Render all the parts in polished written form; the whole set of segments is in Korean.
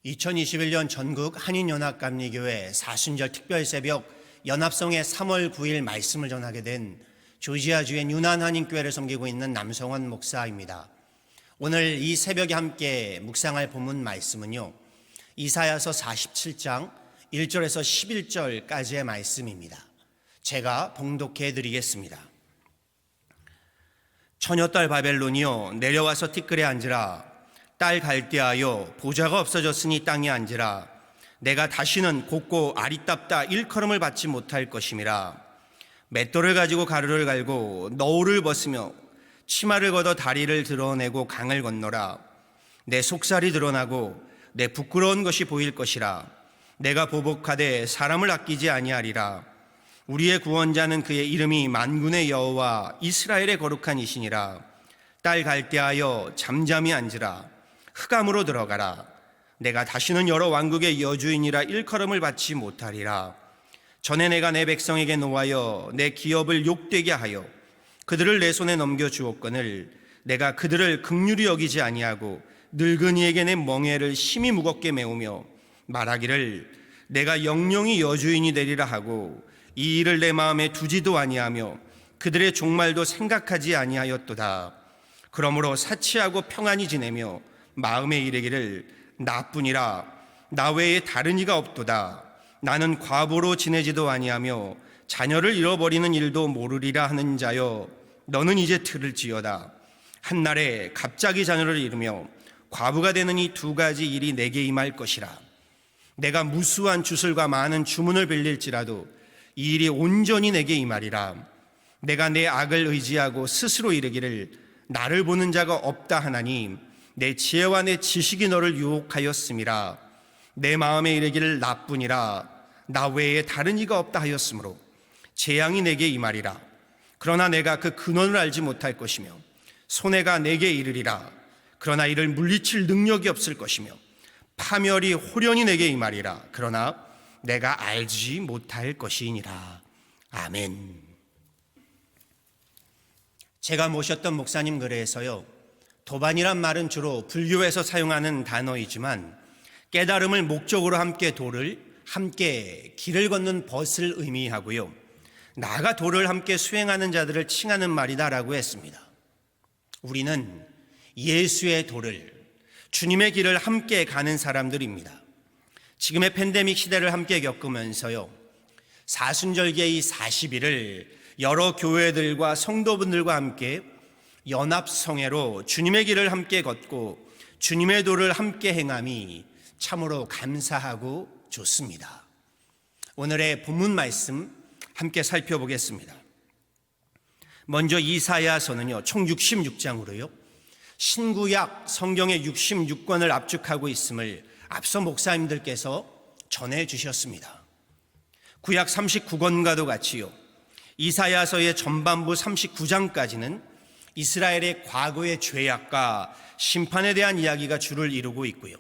2021년 전국 한인연합감리교회 사순절 특별새벽 연합성회 3월 9일 말씀을 전하게 된 조지아주의 유난 한인교회를 섬기고 있는 남성원 목사입니다. 오늘 이 새벽에 함께 묵상할 본문 말씀은요, 이사야서 47장 1절에서 11절까지의 말씀입니다. 제가 봉독해 드리겠습니다. 처녀딸 바벨론이여, 내려와서 티끌에 앉으라. 딸 갈대하여, 보좌가 없어졌으니 땅에 앉으라. 내가 다시는 곱고 아리답다 일컬음을 받지 못할 것임이라. 맷돌을 가지고 가루를 갈고 너울을 벗으며 치마를 걷어 다리를 드러내고 강을 건너라. 내 속살이 드러나고 내 부끄러운 것이 보일 것이라. 내가 보복하되 사람을 아끼지 아니하리라. 우리의 구원자는 그의 이름이 만군의 여호와 이스라엘의 거룩한 이시니라. 딸 갈대하여 잠잠히 앉으라. 흑암으로 들어가라. 내가 다시는 여러 왕국의 여주인이라 일컬음을 받지 못하리라. 전에 내가 내 백성에게 노하여 내 기업을 욕되게 하여 그들을 내 손에 넘겨주었거늘 내가 그들을 긍휼히 여기지 아니하고 늙은이에게 내 멍에를 심히 무겁게 메우며 말하기를 내가 영영이 여주인이 되리라 하고 이 일을 내 마음에 두지도 아니하며 그들의 종말도 생각하지 아니하였도다. 그러므로 사치하고 평안히 지내며 마음에 이르기를 나뿐이라 나 외에 다른 이가 없도다. 나는 과부로 지내지도 아니하며 자녀를 잃어버리는 일도 모르리라 하는 자여, 너는 이제 들을지어다. 한날에 갑자기 자녀를 잃으며 과부가 되는 이 두 가지 일이 내게 임할 것이라. 내가 무수한 주술과 많은 주문을 빌릴지라도 이 일이 온전히 내게 임하리라. 내가 내 악을 의지하고 스스로 이르기를 나를 보는 자가 없다 하나니 내 지혜와 내 지식이 너를 유혹하였음이라. 내 마음에 이르기를 나뿐이라 나 외에 다른 이가 없다 하였으므로 재앙이 내게 임하리라. 그러나 내가 그 근원을 알지 못할 것이며 손해가 내게 이르리라. 그러나 이를 물리칠 능력이 없을 것이며 파멸이 호련히 내게 임하리라. 그러나 내가 알지 못할 것이니라. 아멘. 제가 모셨던 목사님 글에서요, 도반이란 말은 주로 불교에서 사용하는 단어이지만 깨달음을 목적으로 함께 길을 걷는 벗을 의미하고요, 나가 도를 함께 수행하는 자들을 칭하는 말이다라고 했습니다. 우리는 예수의 도를, 주님의 길을 함께 가는 사람들입니다. 지금의 팬데믹 시대를 함께 겪으면서요, 사순절기의 이 40일을 여러 교회들과 성도분들과 함께 연합성회로 주님의 길을 함께 걷고 주님의 도를 함께 행함이 참으로 감사하고 좋습니다. 오늘의 본문 말씀 함께 살펴보겠습니다. 먼저 이사야서는요, 총 66장으로요 신구약 성경의 66권을 압축하고 있음을 앞서 목사님들께서 전해 주셨습니다. 구약 39권과도 같이요, 이사야서의 전반부 39장까지는 이스라엘의 과거의 죄악과 심판에 대한 이야기가 주를 이루고 있고요,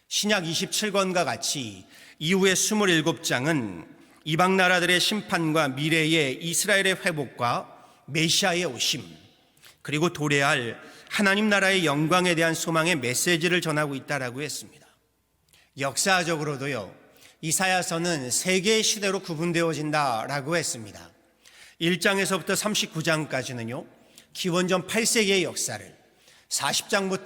신약 27권과 같이 이후의 27장은 이방 나라들의 심판과 미래의 이스라엘의 회복과 메시아의 오심, 그리고 도래할 하나님 나라의 영광에 대한 소망의 메시지를 전하고 있다라고 했습니다. 역사적으로도요, 이사야서는 세 개의 시대로 구분되어진다라고 했습니다. 1장에서부터 39장까지는요 기원전 8세기의 역사를, 40장부터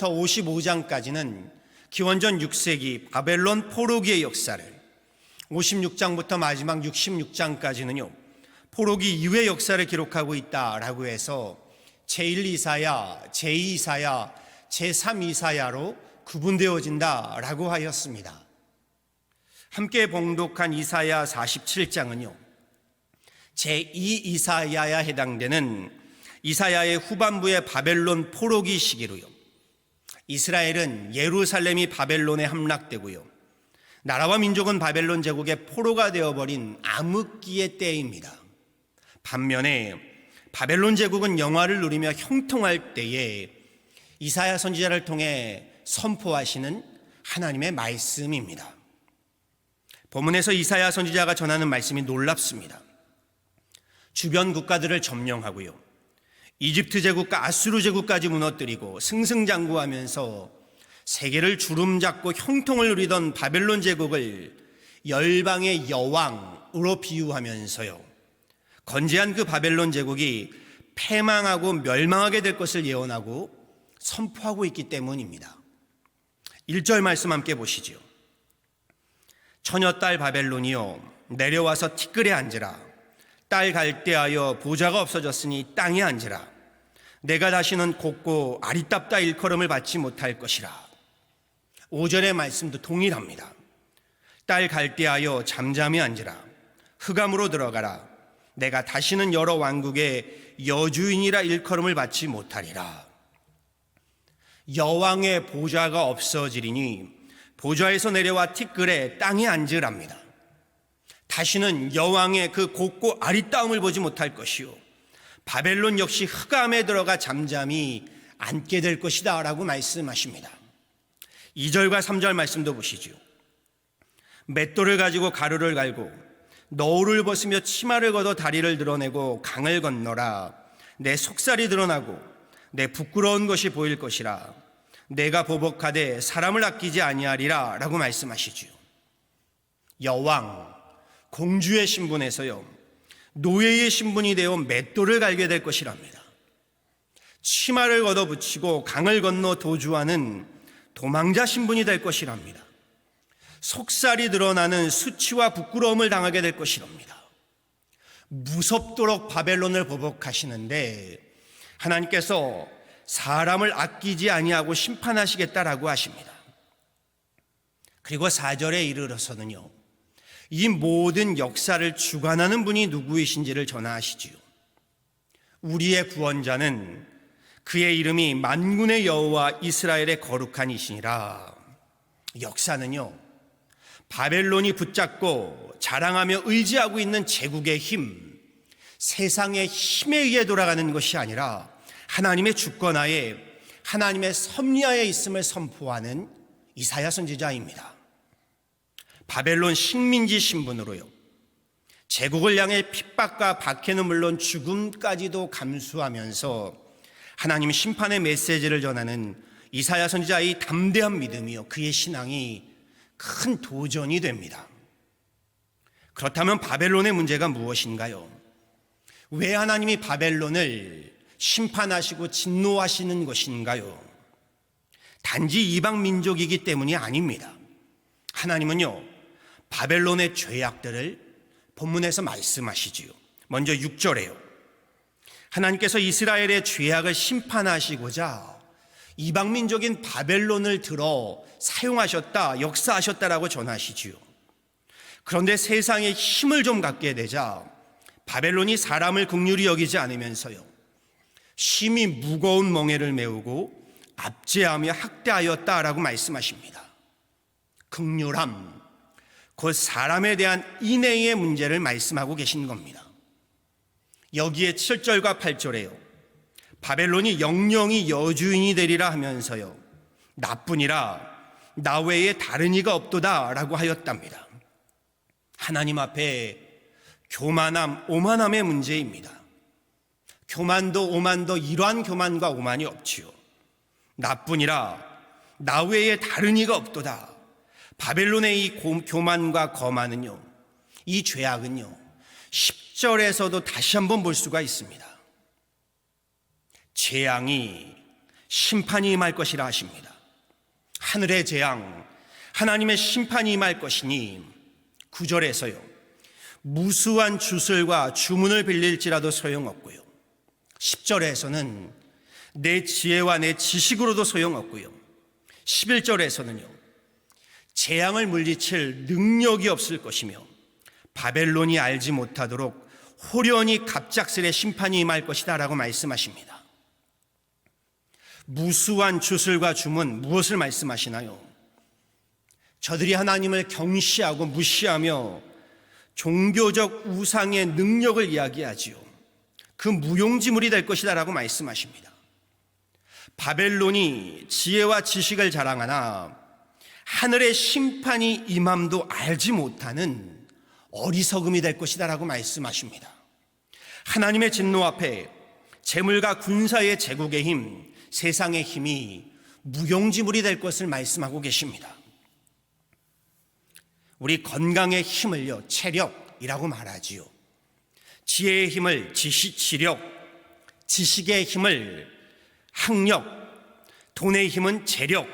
55장까지는 기원전 6세기 바벨론 포로기의 역사를, 56장부터 마지막 66장까지는요 포로기 이후의 역사를 기록하고 있다라고 해서 제1이사야, 제2이사야, 제3이사야로 구분되어진다라고 하였습니다. 함께 봉독한 이사야 47장은요 제2이사야에 해당되는 이사야의 후반부의 바벨론 포로기 시기로요, 이스라엘은 예루살렘이 바벨론에 함락되고요, 나라와 민족은 바벨론 제국의 포로가 되어버린 암흑기의 때입니다. 반면에 바벨론 제국은 영화를 누리며 형통할 때에 이사야 선지자를 통해 선포하시는 하나님의 말씀입니다. 본문에서 이사야 선지자가 전하는 말씀이 놀랍습니다. 주변 국가들을 점령하고요, 이집트 제국과 아수르 제국까지 무너뜨리고 승승장구하면서 세계를 주름잡고 형통을 누리던 바벨론 제국을 열방의 여왕으로 비유하면서요, 건재한 그 바벨론 제국이 패망하고 멸망하게 될 것을 예언하고 선포하고 있기 때문입니다. 1절 말씀 함께 보시죠. 처녀딸 바벨론이요 내려와서 티끌에 앉으라. 딸 갈대하여 보좌가 없어졌으니 땅에 앉으라. 내가 다시는 곱고 아리따다 일컬음을 받지 못할 것이라. 5절의 말씀도 동일합니다. 딸 갈대하여 잠잠히 앉으라. 흑암으로 들어가라. 내가 다시는 여러 왕국의 여주인이라 일컬음을 받지 못하리라. 여왕의 보좌가 없어지리니 보좌에서 내려와 티끌에 땅에 앉으랍니다. 다시는 여왕의 그 곱고 아리따움을 보지 못할 것이요 바벨론 역시 흑암에 들어가 잠잠히 앉게 될 것이다 라고 말씀하십니다. 2절과 3절 말씀도 보시죠. 맷돌을 가지고 가루를 갈고 너울을 벗으며 치마를 걷어 다리를 드러내고 강을 건너라. 내 속살이 드러나고 내 부끄러운 것이 보일 것이라. 내가 보복하되 사람을 아끼지 아니하리라 라고 말씀하시죠. 여왕, 공주의 신분에서요 노예의 신분이 되어 맷돌을 갈게 될 것이랍니다. 치마를 걷어붙이고 강을 건너 도주하는 도망자 신분이 될 것이랍니다. 속살이 드러나는 수치와 부끄러움을 당하게 될 것이랍니다. 무섭도록 바벨론을 보복하시는데 하나님께서 사람을 아끼지 아니하고 심판하시겠다라고 하십니다. 그리고 4절에 이르러서는요 이 모든 역사를 주관하는 분이 누구이신지를 전하시지요. 우리의 구원자는 그의 이름이 만군의 여호와 이스라엘의 거룩한 이시니라. 역사는요 바벨론이 붙잡고 자랑하며 의지하고 있는 제국의 힘, 세상의 힘에 의해 돌아가는 것이 아니라 하나님의 주권하에, 하나님의 섭리하에 있음을 선포하는 이사야 선지자입니다. 바벨론 식민지 신분으로요 제국을 향해 핍박과 박해는 물론 죽음까지도 감수하면서 하나님 심판의 메시지를 전하는 이사야 선지자의 담대한 믿음이요 그의 신앙이 큰 도전이 됩니다. 그렇다면 바벨론의 문제가 무엇인가요? 왜 하나님이 바벨론을 심판하시고 진노하시는 것인가요? 단지 이방 민족이기 때문이 아닙니다. 하나님은요 바벨론의 죄악들을 본문에서 말씀하시지요. 먼저 6절에요 하나님께서 이스라엘의 죄악을 심판하시고자 이방 민족인 바벨론을 들어 사용하셨다, 역사하셨다라고 전하시지요. 그런데 세상에 힘을 좀 갖게 되자 바벨론이 사람을 긍휼히 여기지 않으면서요 심히 무거운 멍에를 메우고 압제하며 학대하였다라고 말씀하십니다. 긍휼함, 곧 사람에 대한 인애의 문제를 말씀하고 계신 겁니다. 여기에 7절과 8절에요 바벨론이 영영이 여주인이 되리라 하면서요 나뿐이라 나 외에 다른 이가 없도다 라고 하였답니다. 하나님 앞에 교만함, 오만함의 문제입니다. 교만도 오만도 이러한 교만과 오만이 없지요. 나뿐이라 나 외에 다른 이가 없도다. 바벨론의 이 교만과 거만은요 이 죄악은요 10절에서도 다시 한번 볼 수가 있습니다. 재앙이 심판이 임할 것이라 하십니다. 하늘의 재앙, 하나님의 심판이 임할 것이니 9절에서요 무수한 주술과 주문을 빌릴지라도 소용없고요 10절에서는 내 지혜와 내 지식으로도 소용없고요 11절에서는요 재앙을 물리칠 능력이 없을 것이며 바벨론이 알지 못하도록 호련히 갑작스레 심판이 임할 것이다 라고 말씀하십니다. 무수한 주술과 주문, 무엇을 말씀하시나요? 저들이 하나님을 경시하고 무시하며 종교적 우상의 능력을 이야기하지요. 그 무용지물이 될 것이다 라고 말씀하십니다. 바벨론이 지혜와 지식을 자랑하나 하늘의 심판이 임함도 알지 못하는 어리석음이 될 것이다 라고 말씀하십니다. 하나님의 진노 앞에 재물과 군사의 제국의 힘, 세상의 힘이 무용지물이 될 것을 말씀하고 계십니다. 우리 건강의 힘을요, 체력이라고 말하지요. 지혜의 힘을 지력, 지식의 힘을 학력, 돈의 힘은 재력,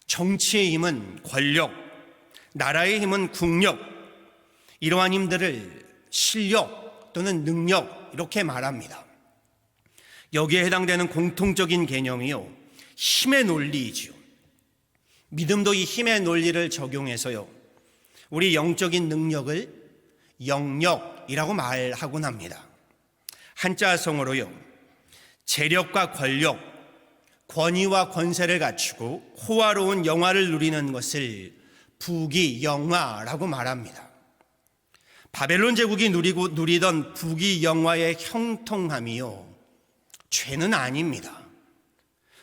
정치의 힘은 권력, 나라의 힘은 국력, 이러한 힘들을 실력 또는 능력 이렇게 말합니다. 여기에 해당되는 공통적인 개념이요, 힘의 논리이지요. 믿음도 이 힘의 논리를 적용해서요, 우리 영적인 능력을 영력이라고 말하곤 합니다. 한자성어로요, 재력과 권력, 권위와 권세를 갖추고 호화로운 영화를 누리는 것을 부귀영화라고 말합니다. 바벨론 제국이 누리던 부귀영화의 형통함이요, 죄는 아닙니다.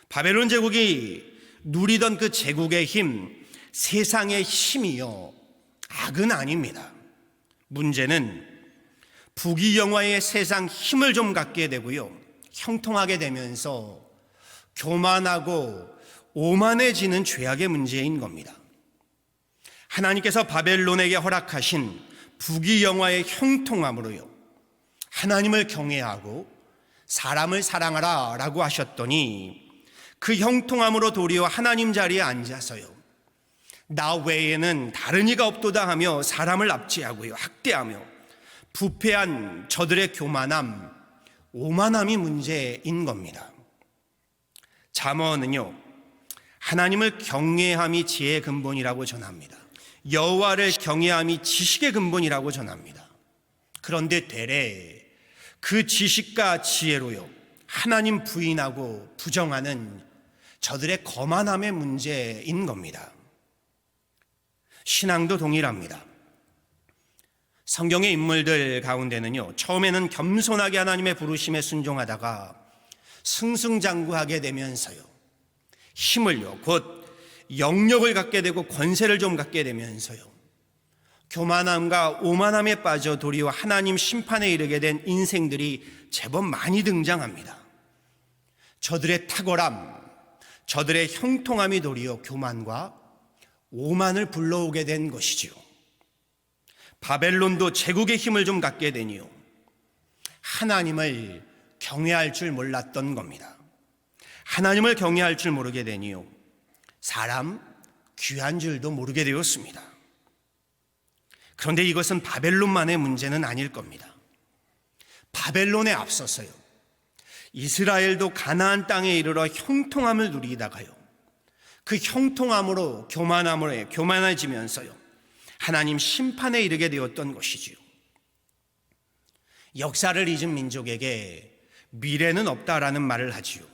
바벨론 제국이 누리던 그 제국의 힘, 세상의 힘이요, 악은 아닙니다. 문제는 부귀영화의 세상 힘을 좀 갖게 되고요, 형통하게 되면서 교만하고 오만해지는 죄악의 문제인 겁니다. 하나님께서 바벨론에게 허락하신 부귀영화의 형통함으로요, 하나님을 경외하고 사람을 사랑하라 라고 하셨더니 그 형통함으로 도리어 하나님 자리에 앉아서요, 나 외에는 다른 이가 없도다 하며 사람을 압제하고요, 학대하며 부패한 저들의 교만함, 오만함이 문제인 겁니다. 잠언은요, 하나님을 경외함이 지혜의 근본이라고 전합니다. 여호와를 경외함이 지식의 근본이라고 전합니다. 그런데 되레 그 지식과 지혜로요, 하나님 부인하고 부정하는 저들의 거만함의 문제인 겁니다. 신앙도 동일합니다. 성경의 인물들 가운데는요, 처음에는 겸손하게 하나님의 부르심에 순종하다가 승승장구하게 되면서요, 힘을요, 곧 영력을 갖게 되고 권세를 좀 갖게 되면서요, 교만함과 오만함에 빠져 도리어 하나님 심판에 이르게 된 인생들이 제법 많이 등장합니다. 저들의 탁월함, 저들의 형통함이 도리어 교만과 오만을 불러오게 된 것이지요. 바벨론도 제국의 힘을 좀 갖게 되니요, 하나님을 경외할 줄 몰랐던 겁니다. 하나님을 경외할 줄 모르게 되니요, 사람 귀한 줄도 모르게 되었습니다. 그런데 이것은 바벨론만의 문제는 아닐 겁니다. 바벨론에 앞서서요, 이스라엘도 가나안 땅에 이르러 형통함을 누리다가요, 그 형통함으로 교만해지면서요, 하나님 심판에 이르게 되었던 것이지요. 역사를 잊은 민족에게 미래는 없다라는 말을 하지요.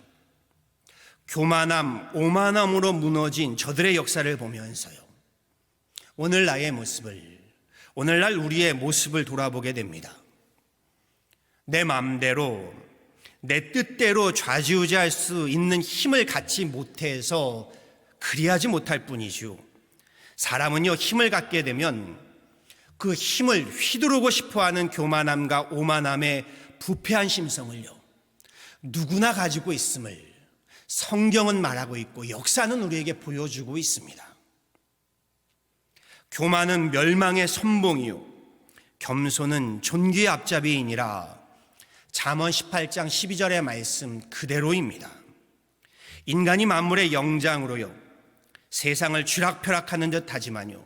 교만함, 오만함으로 무너진 저들의 역사를 보면서요, 오늘날 우리의 모습을 돌아보게 됩니다. 내 마음대로, 내 뜻대로 좌지우지할 수 있는 힘을 갖지 못해서 그리하지 못할 뿐이죠. 사람은요, 힘을 갖게 되면 그 힘을 휘두르고 싶어하는 교만함과 오만함의 부패한 심성을요, 누구나 가지고 있음을 성경은 말하고 있고 역사는 우리에게 보여주고 있습니다. 교만은 멸망의 선봉이요, 겸손은 존귀의 앞잡이이니라. 잠언 18장 12절의 말씀 그대로입니다. 인간이 만물의 영장으로요, 세상을 쥐락펴락하는 듯 하지만요,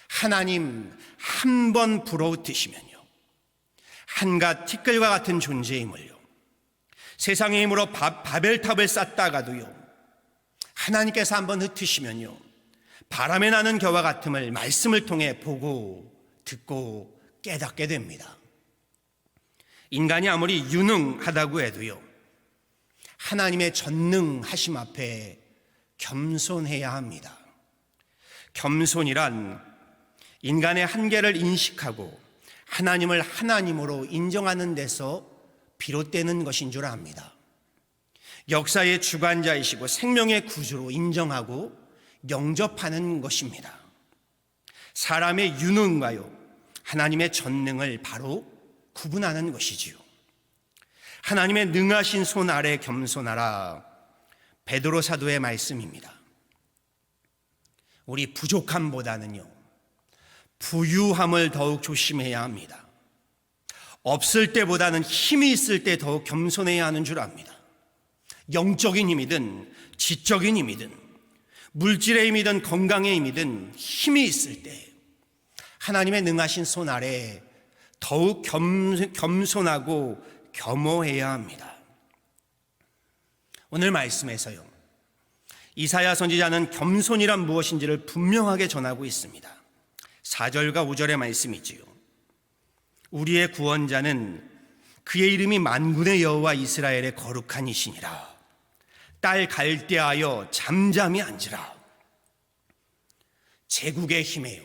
하나님 한 번 불어웃으시면요, 한갓 티끌과 같은 존재임을요, 세상의 힘으로 바벨탑을 쌓다가도요, 하나님께서 한번 흩으시면요, 바람에 나는 겨와 같음을 말씀을 통해 보고 듣고 깨닫게 됩니다. 인간이 아무리 유능하다고 해도요, 하나님의 전능하심 앞에 겸손해야 합니다. 겸손이란 인간의 한계를 인식하고 하나님을 하나님으로 인정하는 데서 비롯되는 것인 줄 압니다. 역사의 주관자이시고 생명의 구주로 인정하고 영접하는 것입니다. 사람의 유능과요, 하나님의 전능을 바로 구분하는 것이지요. 하나님의 능하신 손 아래 겸손하라. 베드로 사도의 말씀입니다. 우리 부족함보다는요, 부유함을 더욱 조심해야 합니다. 없을 때보다는 힘이 있을 때 더욱 겸손해야 하는 줄 압니다. 영적인 힘이든 지적인 힘이든 물질의 힘이든 건강의 힘이든 힘이 있을 때 하나님의 능하신 손 아래 더욱 겸손하고 겸허해야 합니다. 오늘 말씀에서요, 이사야 선지자는 겸손이란 무엇인지를 분명하게 전하고 있습니다. 4절과 5절의 말씀이지요. 우리의 구원자는 그의 이름이 만군의 여호와 이스라엘의 거룩한 이시니라. 딸 갈대하여 잠잠히 앉으라. 제국의 힘에요,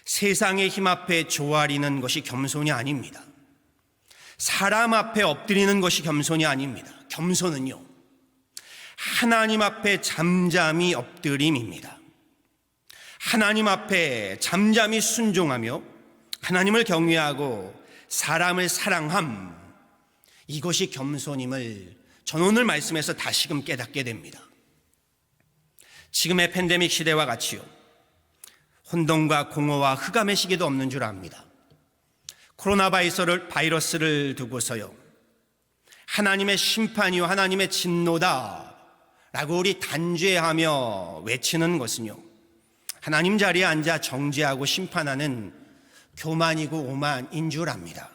세상의 힘 앞에 조아리는 것이 겸손이 아닙니다. 사람 앞에 엎드리는 것이 겸손이 아닙니다. 겸손은요, 하나님 앞에 잠잠히 엎드림입니다. 하나님 앞에 잠잠히 순종하며 하나님을 경외하고 사람을 사랑함, 이것이 겸손임을 저는 오늘 말씀에서 다시금 깨닫게 됩니다. 지금의 팬데믹 시대와 같이요, 혼돈과 공허와 흑암의 시기도 없는 줄 압니다. 코로나 바이러스를 두고서요, 하나님의 심판이요 하나님의 진노다 라고 우리 단죄하며 외치는 것은요, 하나님 자리에 앉아 정죄하고 심판하는 교만이고 오만인 줄 압니다.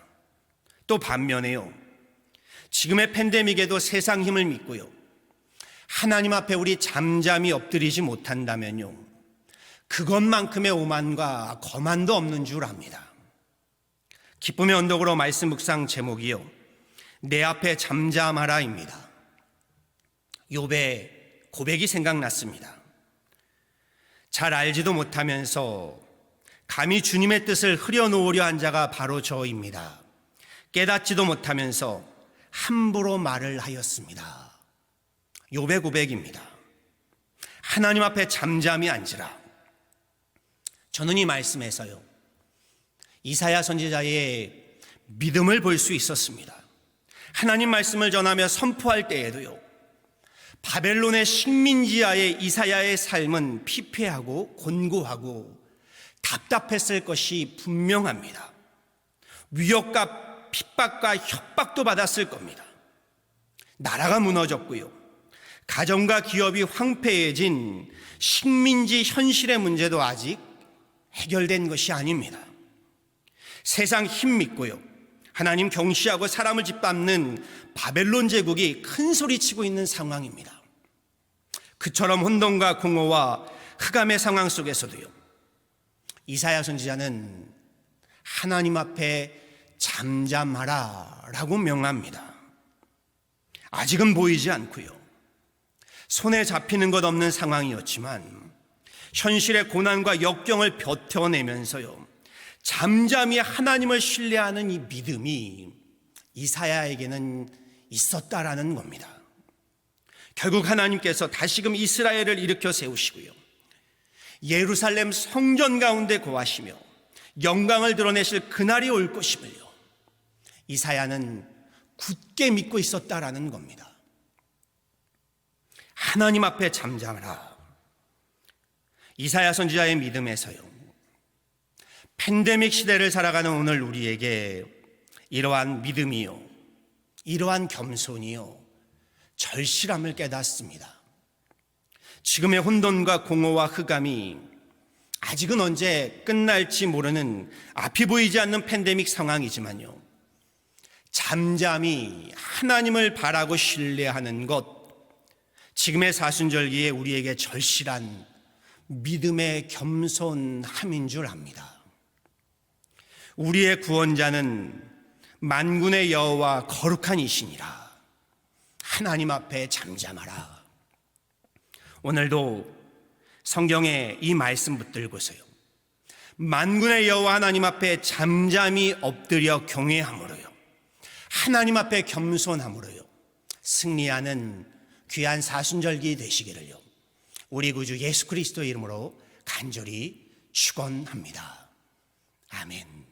또 반면에요, 지금의 팬데믹에도 세상 힘을 믿고요, 하나님 앞에 우리 잠잠히 엎드리지 못한다면요, 그것만큼의 오만과 거만도 없는 줄 압니다. 기쁨의 언덕으로 말씀 묵상 제목이요, 내 앞에 잠잠하라입니다. 욥의 고백이 생각났습니다. 잘 알지도 못하면서 감히 주님의 뜻을 흐려놓으려 한 자가 바로 저입니다. 깨닫지도 못하면서 함부로 말을 하였습니다. 욥의 고백입니다. 하나님 앞에 잠잠히 앉으라. 저는 이 말씀에서요, 이사야 선지자의 믿음을 볼 수 있었습니다. 하나님 말씀을 전하며 선포할 때에도요, 바벨론의 식민지하에 이사야의 삶은 피폐하고 곤고하고 답답했을 것이 분명합니다. 위협과 핍박과 협박도 받았을 겁니다. 나라가 무너졌고요, 가정과 기업이 황폐해진 식민지 현실의 문제도 아직 해결된 것이 아닙니다. 세상 힘 믿고요, 하나님 경시하고 사람을 짓밟는 바벨론 제국이 큰 소리치고 있는 상황입니다. 그처럼 혼돈과 공허와 흑암의 상황 속에서도요, 이사야 선지자는 하나님 앞에 잠잠하라 라고 명합니다. 아직은 보이지 않고요, 손에 잡히는 것 없는 상황이었지만 현실의 고난과 역경을 버텨내면서요, 잠잠히 하나님을 신뢰하는 이 믿음이 이사야에게는 있었다라는 겁니다. 결국 하나님께서 다시금 이스라엘을 일으켜 세우시고요, 예루살렘 성전 가운데 거하시며 영광을 드러내실 그날이 올 것임을요, 이사야는 굳게 믿고 있었다라는 겁니다. 하나님 앞에 잠잠하라. 이사야 선지자의 믿음에서요, 팬데믹 시대를 살아가는 오늘 우리에게 이러한 믿음이요, 이러한 겸손이요, 절실함을 깨닫습니다. 지금의 혼돈과 공허와 흑암이 아직은 언제 끝날지 모르는 앞이 보이지 않는 팬데믹 상황이지만요, 잠잠히 하나님을 바라고 신뢰하는 것, 지금의 사순절기에 우리에게 절실한 믿음의 겸손함인 줄 압니다. 우리의 구원자는 만군의 여호와 거룩한 이시니라. 하나님 앞에 잠잠하라. 오늘도 성경의 이 말씀 붙들고서요, 만군의 여호와 하나님 앞에 잠잠히 엎드려 경외함으로요, 하나님 앞에 겸손함으로요, 승리하는 귀한 사순절기 되시기를요, 우리 구주 예수 그리스도의 이름으로 간절히 축원합니다. 아멘.